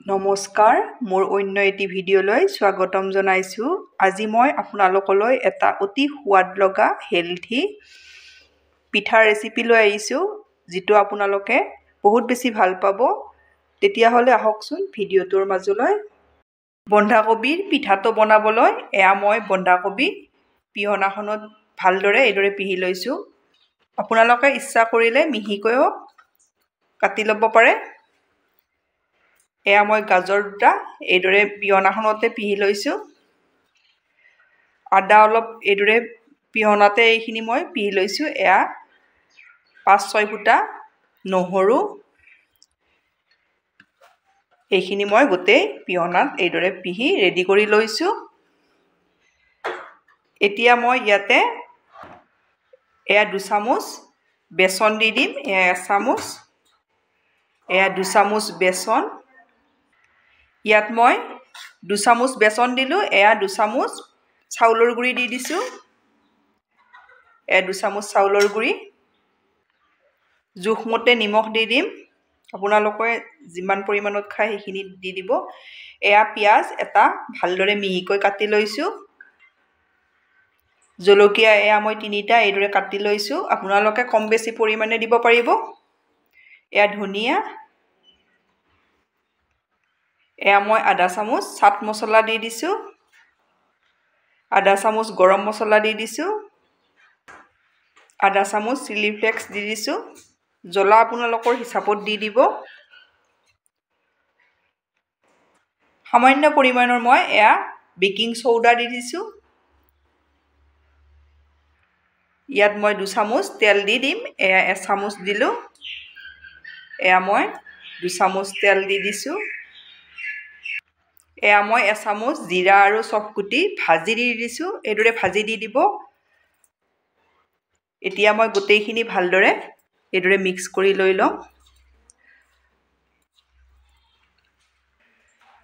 নমস্কাৰ, মোৰ অন্য এটি ভিডিঅ'লৈ স্বাগতম জনাইছোঁ। আজি মই আপোনালোকলৈ এটা অতি সোৱাদ লগা হেলথি পিঠাৰ ৰেচিপি লৈ আহিছোঁ, যিটো আপোনালোকে বহুত বেছি ভাল পাব। তেতিয়াহ'লে আহকচোন ভিডিঅ'টোৰ মাজলৈ। বন্ধাকবিৰ পিঠাটো বনাবলৈ মই বন্ধাকবি পিহনাখনত ভালদৰে এইদৰে পিহি লৈছোঁ। আপোনালোকে ইচ্ছা কৰিলে মিহিকৈও কাটি ল'ব পাৰে। মই গাজৰ দুটা এইদৰে পিহনাখনতে পিহি লৈছোঁ। আদা অলপ এইদৰে পিহনাতে এইখিনি মই পিহি লৈছোঁ। 5-6 ফুটা নহৰু, এইখিনি মই গোটেই পিহনাত এইদৰে পিহি ৰেডি কৰি লৈছোঁ। এতিয়া মই ইয়াতে 2 চামুচ বেচন দি দিম। 1 চামুচ, 2 চামুচ বেচন। ইয়াত মই 2 চামুচ বেচন দিলোঁ। 2 চামুচ চাউলৰ গুড়ি দি দিছোঁ। 2 চামুচ চাউলৰ গুড়ি। জোখমতে নিমখ দি দিম। আপোনালোকে যিমান পৰিমাণত খায় সেইখিনি দি দিব। পিঁয়াজ এটা ভালদৰে মিহিকৈ কাটি লৈছোঁ। জলকীয়া মই 3টা এইদৰে কাটি লৈছোঁ। আপোনালোকে কম বেছি পৰিমাণে দিব পাৰিব। ধনিয়া, মই আধা চামুচ চাট মছলা দি দিছোঁ। আধা চামুচ গৰম মছলা দি দিছোঁ। আধা চামুচ চিলি ফ্লেক্স দি দিছোঁ। জ্বলা আপোনালোকৰ হিচাপত দি দিব। সামান্য পৰিমাণৰ মই বেকিং চৌডা দি দিছোঁ। ইয়াত মই 2 চামুচ তেল দি দিম। 1 চামুচ দিলোঁ। মই 2 চামুচ তেল দি দিছোঁ। মই 1 চামুচ জিৰা আৰু চফগুটি ভাজি দি দিছোঁ। এইদৰে ভাজি দি দিব। এতিয়া মই গোটেইখিনি ভালদৰে এইদৰে মিক্স কৰি লৈ ল'ম।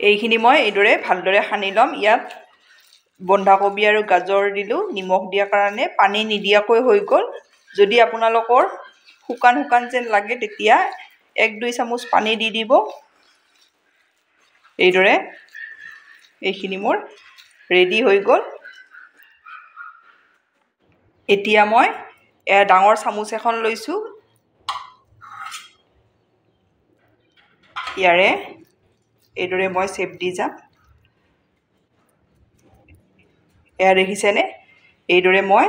এইখিনি মই এইদৰে ভালদৰে সানি ল'ম। ইয়াত বন্ধাকবি আৰু গাজৰ দিলোঁ। নিমখ দিয়াৰ কাৰণে পানী নিদিয়াকৈ হৈ গ'ল। যদি আপোনালোকৰ শুকান শুকান যেন লাগে তেতিয়া 1-2 চামুচ পানী দি দিব। এইদৰে এইখিনি মোৰ ৰেডি হৈ গ'ল। এতিয়া মই ডাঙৰ চামুচ এখন লৈছোঁ। ইয়াৰে এইদৰে মই চেপ দি যাম। দেখিছেনে? এইদৰে মই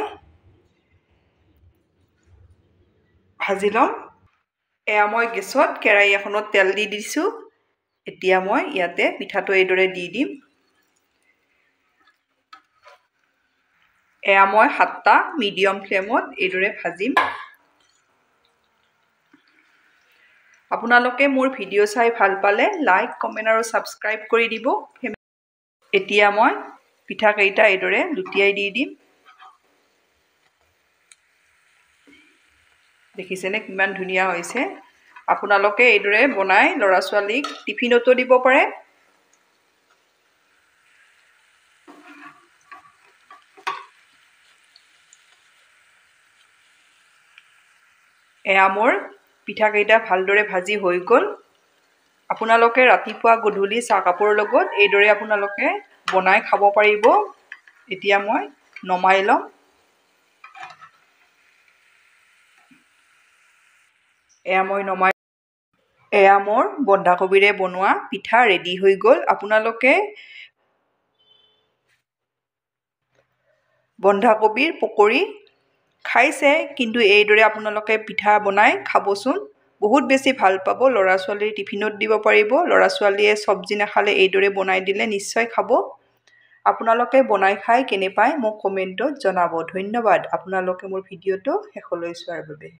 ভাজি ল'ম। মই গেছত কেৰাহী এখনত তেল দি দিছোঁ। এতিয়া মই ইয়াতে পিঠাটো এইদৰে দি দিম। মই 7টা মিডিয়াম ফ্লেমত এইদৰে ভাজিম। আপোনালোকে মোৰ ভিডিঅ' চাই ভাল পালে লাইক, কমেণ্ট আৰু ছাবস্ক্ৰাইব কৰি দিব। এতিয়া মই পিঠাকেইটা এইদৰে লুটিয়াই দি দিম। দেখিছেনে কিমান ধুনীয়া হৈছে? আপোনালোকে এইদৰে বনাই ল'ৰা-ছোৱালীক টিফিনতো দিব পাৰে। মোৰ পিঠাকেইটা ভালদৰে ভাজি হৈ গ'ল। আপোনালোকে ৰাতিপুৱা গধূলি চাহকাপৰ লগত এইদৰে আপোনালোকে বনাই খাব পাৰিব। এতিয়া মই নমাই ল'ম। মোৰ বন্ধাকবিৰে বনোৱা পিঠা ৰেডি হৈ গ'ল। আপোনালোকে বন্ধাকবিৰ পকৰি খাইছে, কিন্তু এইদৰে আপোনালোকে পিঠা বনাই খাবচোন। বহুত বেছি ভাল পাব। ল'ৰা-ছোৱালীৰ টিফিনত দিব পাৰিব। ল'ৰা-ছোৱালীয়ে চব্জি নাখালে এইদৰে বনাই দিলে নিশ্চয় খাব। আপোনালোকে বনাই খাই কেনে পায় মোক কমেণ্টত জনাব। ধন্যবাদ আপোনালোকে মোৰ ভিডিঅ'টো শেষলৈ চোৱাৰ বাবে।